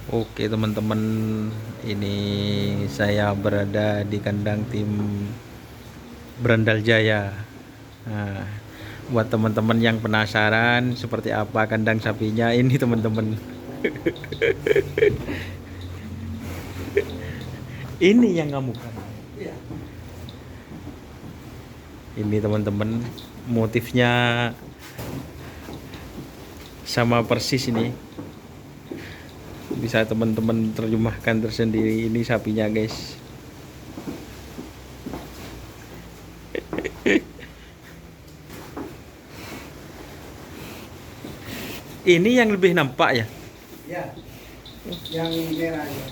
Oke teman-teman, ini saya berada di kandang tim Berandal Jaya. Nah, buat teman-teman yang penasaran seperti apa kandang sapinya ini teman-teman. Ini yang ngamukan. Ini teman-teman, motifnya sama persis ini. Bisa teman-teman terjemahkan tersendiri, ini sapinya guys. Ini yang lebih nampak ya? Ya, yang merah ya.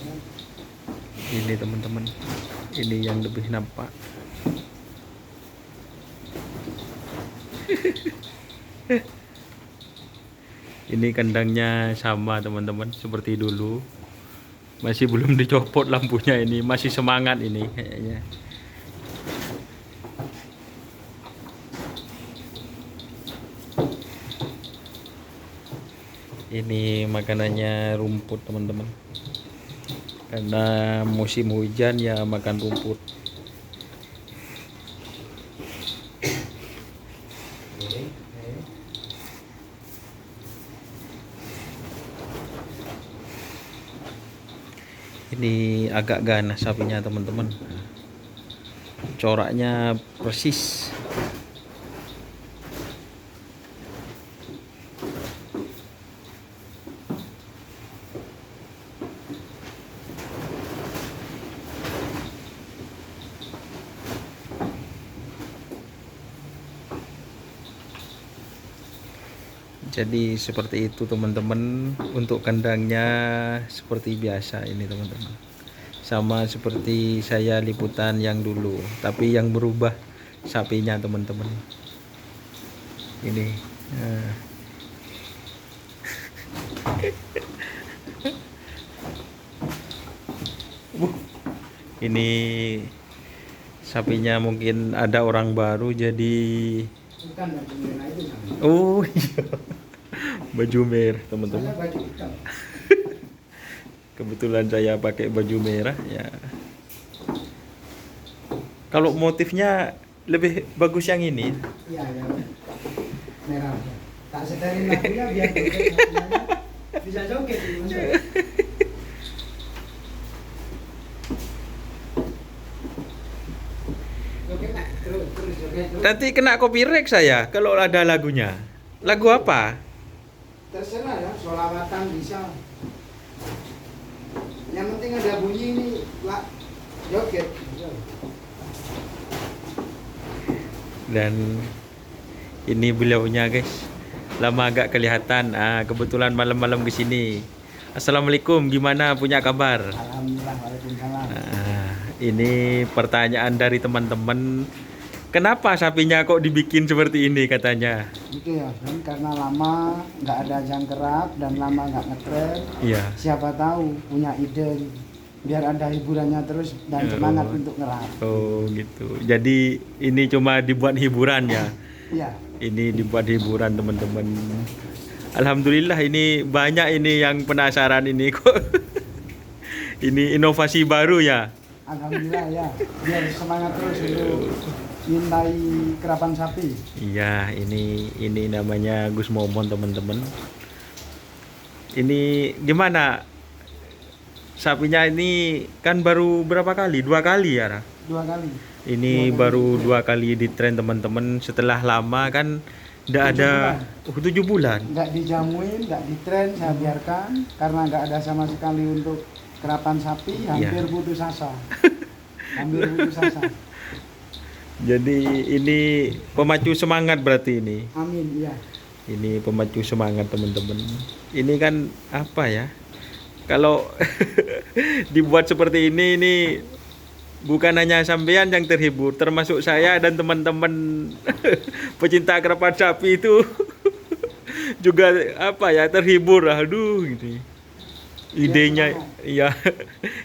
Ini teman-teman, ini yang lebih nampak. Ini kandangnya sama teman-teman seperti dulu. Masih belum dicopot lampunya, ini masih semangat ini kayaknya. Ini makanannya rumput teman-teman. Karena musim hujan ya makan rumput. Ini agak ganas sapinya teman-teman. Coraknya persis. Jadi seperti itu teman-teman, untuk kandangnya seperti biasa ini teman-teman. Sama seperti saya liputan yang dulu, tapi yang berubah sapinya teman-teman. Ini. Nah. Ini sapinya mungkin ada orang baru jadi. Bukan baju merah itu. Oh iya. Baju merah teman-teman. Saya baju hitam. Kebetulan saya pakai baju merah ya. Kalau motifnya lebih bagus yang ini. Iya, ya. Merah. Tak setelin lagunya biar joget, bisa joget gitu. Joget nak, terus joget terus. Nanti kena copyright saya kalau ada lagunya. Lagu apa? Terserah ya, sholawatan bisa. Yang penting ada bunyi ini, lah, joget. Dan ini beliaunya guys. Lama agak kelihatan. Kebetulan malam-malam ke sini. Assalamualaikum, gimana, punya kabar? Alhamdulillah, waalaikumsalam. Ini pertanyaan dari teman-teman. Kenapa sapinya kok dibikin seperti ini katanya? Itu ya, kan karena lama nggak ada jangkerak dan lama nggak ngetren. Iya. Siapa tahu punya ide biar ada hiburannya terus dan semangat untuk ngerap. Oh gitu. Jadi ini cuma dibuat hiburan ya. Iya. Ini dibuat hiburan teman-teman. Alhamdulillah ini banyak ini yang penasaran ini kok. Ini inovasi baru ya. Alhamdulillah ya, biar semangat terus untuk mintai kerapan sapi. Iya, ini namanya Gus Momon teman-teman. Ini gimana? Sapinya ini kan baru berapa kali? 2 kali ya, Ra? 2 kali. Ini 2 kali. baru 2 kali di tren teman-teman. Setelah lama kan tidak 7 ada. bulan. 7 bulan. Nggak dijamuin, nggak ditren, saya biarkan karena nggak ada sama sekali untuk kerapan sapi, hampir putus asa. Hampir putus asa. Jadi ini pemacu semangat berarti ini. Amin, iya. Ini pemacu semangat teman-teman. Ini kan apa ya? Kalau dibuat seperti ini bukan hanya sampean yang terhibur, termasuk saya dan teman-teman pecinta kerapat sapi itu juga apa ya, terhibur. Aduh gitu. Idenya ya,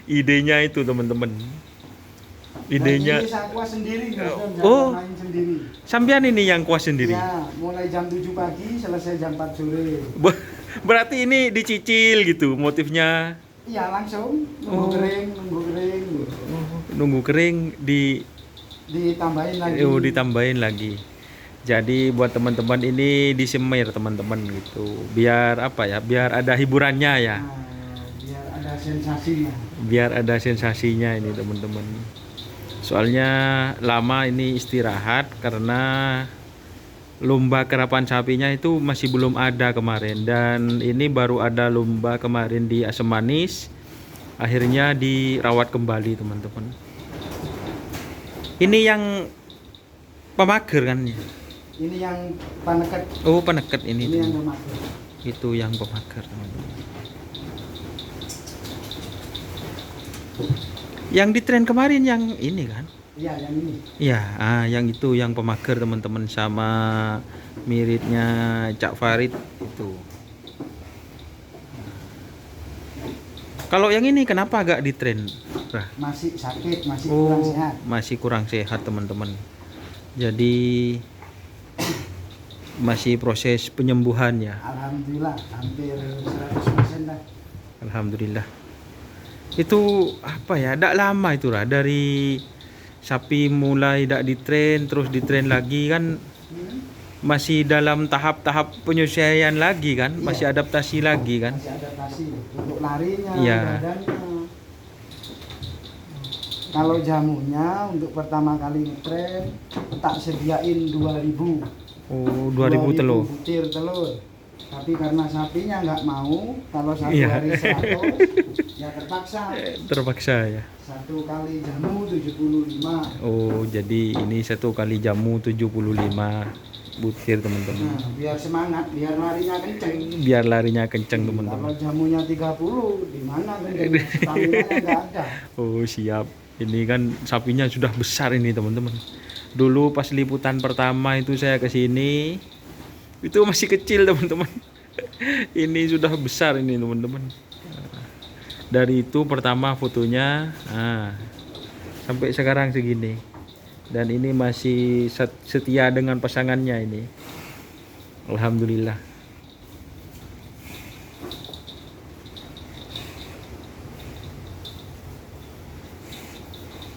idenya itu teman-teman. Idenya. Ini saya kuas sendiri, Oh. main sendiri. Sampean ini yang kuas sendiri. Ya, mulai jam 7 pagi selesai jam 4 sore. Berarti ini dicicil gitu motifnya. Iya langsung nunggu Oh. kering, nunggu kering. Nunggu kering Ditambahin lagi. ditambahin lagi. Jadi buat teman-teman ini disemir teman-teman gitu. Biar apa ya? Biar ada hiburannya ya. Nah, biar ada sensasinya. Biar ada sensasinya ini teman-teman. Soalnya lama ini istirahat karena lomba kerapan sapinya itu masih belum ada kemarin, dan ini baru ada lomba kemarin di Asam Manis, akhirnya dirawat kembali teman-teman. Ini yang pemager kan ya? Ini yang paneket. Oh, peneket ini Ini yang teman. memakai. Itu yang pemager teman-teman. Yang di tren kemarin yang ini kan? Iya, yang ini. Iya, yang itu yang pemager teman-teman, sama miripnya Cak Farid itu. Kalau yang ini kenapa agak di tren? Masih sakit, masih kurang sehat. Masih kurang sehat teman-teman. Jadi masih proses penyembuhan ya. Alhamdulillah, hampir 100% lah. Alhamdulillah. Itu apa ya? Dak lama itu lah, dari sapi mulai dak di tren terus di tren lagi kan, masih dalam tahap-tahap penyesuaian lagi kan, Iya. masih adaptasi lagi kan. Masih adaptasi untuk larinya, Iya. badannya. Kalau jamunya untuk pertama kali ngetren tak sediain 2000. Oh, 2000 telur. butir telur. Tapi karena sapinya nggak mau, kalau satu Iya. hari 100 ya terpaksa. Terpaksa ya. Satu kali jamu 75. Oh, jadi ini satu kali jamu 75 butir teman-teman. Nah, biar semangat, biar larinya kenceng. Biar larinya kenceng Kalau teman-teman. jamunya 30, di mana kenceng? Stamina nggak ada. Oh, siap. Ini kan sapinya sudah besar ini teman-teman. Dulu pas liputan pertama itu saya ke sini, itu masih kecil teman-teman. Ini sudah besar ini teman-teman. Dari itu pertama fotonya, sampai sekarang segini. Dan ini masih setia dengan pasangannya ini. Alhamdulillah.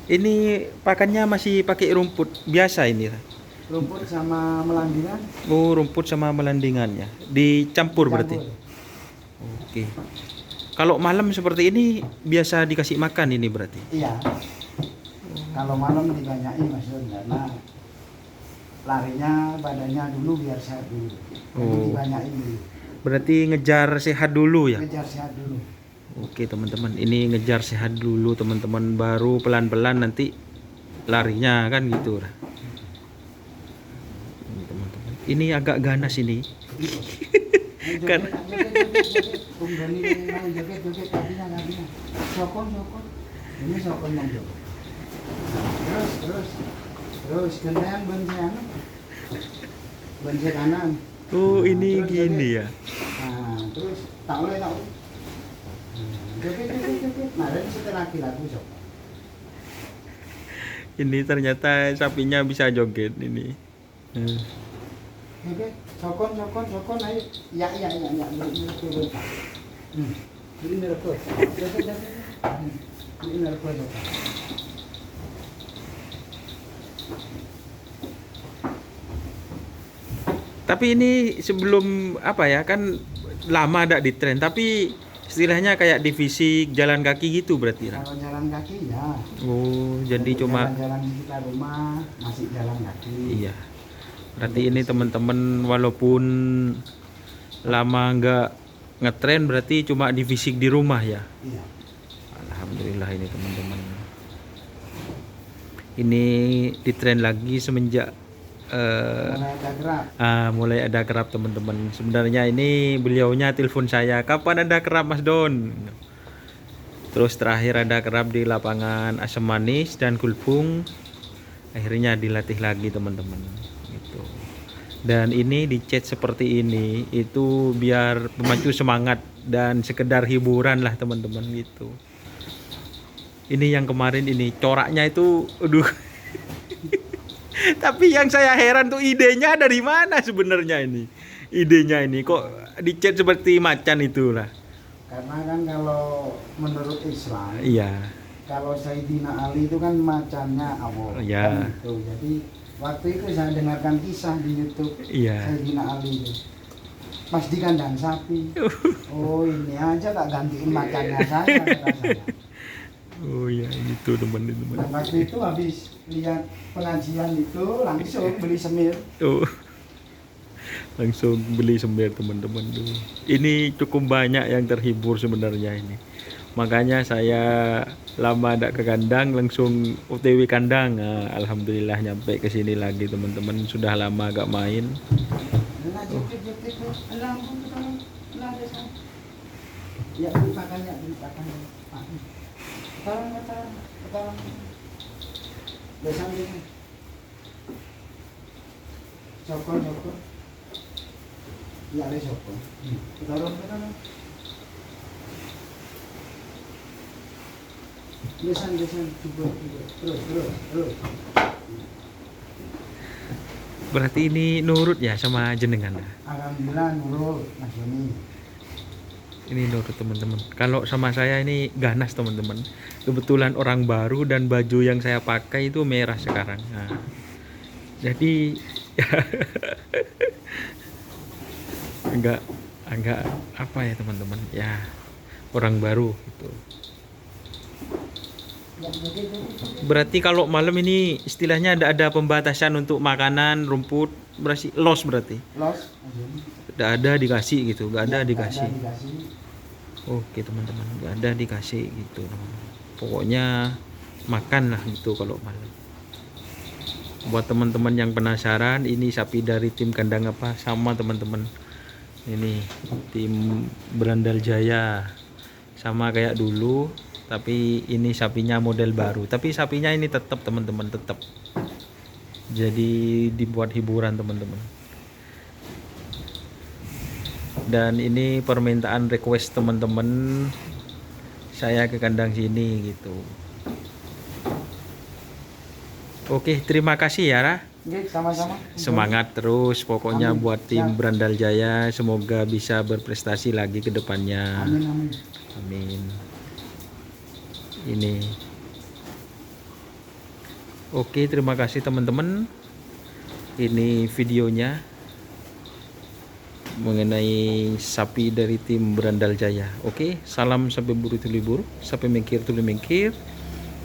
Ini pakannya masih pakai rumput biasa ini. Rumput sama melandingan. Oh, rumput sama melandingannya dicampur berarti. Campur. Oke. Kalau malam seperti ini biasa dikasih makan ini berarti. Iya. Kalau malam dibanyain Mas Don, karena larinya badannya dulu biar sehat dulu. Jadi Oh. dibanyain dulu. Berarti ngejar sehat dulu ya. Kejar sehat dulu. Oke teman-teman, ini ngejar sehat dulu teman-teman, baru pelan-pelan nanti larinya kan gitu lah. Ini teman-teman, ini agak ganas ini. Kan- Joget kakinya. Sokon. Ini sokon yang joget. Terus gentean benci kanan. Oh, ini Terus gini joget. ya. Nah, terus tak oleh. Joget. Nah, dan setelah lagi lagu sokon. Ini ternyata sapinya bisa joget ini. Oke, sokon, ayo. Ya. Ini merekod. Joget. Ini merekod. Tapi ini sebelum apa ya, kan lama ada di tren, tapi istilahnya kayak divisi jalan kaki gitu berarti Ra? Kalau jalan kaki ya. Oh, jadi Untuk cuma jalan di sekitar rumah masih jalan kaki. iya. Berarti ini teman-teman walaupun lama nggak ngetren berarti cuma di fisik di rumah ya. Iya. Alhamdulillah ini teman-teman. Ini ditren lagi semenjak Mulai ada gerak. mulai ada kerap teman-teman. Sebenarnya ini beliaunya telepon saya, kapan ada kerap Mas Don? Terus terakhir ada kerap di lapangan Asam Manis dan Gulbung. Akhirnya dilatih lagi teman-teman. Gitu. Dan ini dicet seperti ini itu biar memacu semangat dan sekedar hiburan lah teman-teman gitu. Ini yang kemarin ini coraknya itu, aduh. Tapi yang saya heran tuh idenya dari mana sebenarnya ini? Idenya ini kok dicet seperti macan itulah. Karena kan kalau menurut Islam, Iya. kalau Sayyidina Ali itu kan macannya Allah. Iya. Kan gitu. Jadi waktu itu saya dengarkan kisah di YouTube Iya. Sayyidina Ali itu. Pas di kandang sapi. Oh ini aja tak gantiin macannya saya, kata saya. Oh iya, gitu teman-teman. Dan waktu itu habis lihat pengajian itu langsung beli semir. Oh, langsung beli semir teman-teman tuh. Ini cukup banyak yang terhibur sebenarnya ini. Makanya saya lama tidak ke kandang, langsung OTW kandang. Nah, alhamdulillah nyampe ke sini lagi teman-teman. Sudah lama gak main. Ya lupakan ya, lupakan. Tolong. Besan ini. Sokol. Ya ada sokol. Tolong. Besan coba. Terus. Berarti ini nurut ya sama jenengan. Alhamdulillah nurut Mas Joni. Ini nurut teman-teman. Kalau sama saya ini ganas teman-teman. Kebetulan orang baru dan baju yang saya pakai itu merah sekarang. Nah, jadi agak apa ya teman-teman? Ya orang baru gitu. Berarti kalau malam ini istilahnya ada pembatasan untuk makanan, rumput, berarti los berarti. Los Mas Joni. Tidak ada dikasih gitu, nggak ada Ya, dikasih. nggak ada dikasih. Oke teman-teman, nggak ada dikasih gitu. Pokoknya makan lah gitu kalau malam. Buat teman-teman yang penasaran, ini sapi dari tim kandang apa sama teman-teman. Ini tim Berandal Jaya, sama kayak dulu, tapi ini sapinya model baru. Tapi sapinya ini tetap teman-teman, tetap. Jadi dibuat hiburan teman-teman. Dan ini permintaan request teman-teman, saya ke kandang sini gitu. Oke, terima kasih ya Ra. Oke, sama-sama. Semangat terus pokoknya Amin. buat tim Siap. Berandal Jaya, semoga bisa berprestasi lagi ke depannya. Amin. Amin. Ini. Oke, terima kasih teman-teman. Ini videonya mengenai sapi dari tim Berandal Jaya. Oke, salam sampai buru tu libur, sampai mengkir tu mengkir.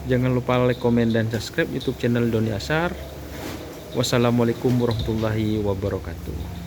Jangan lupa like, komen, dan subscribe YouTube channel Doni Asar. Wassalamualaikum warahmatullahi wabarakatuh.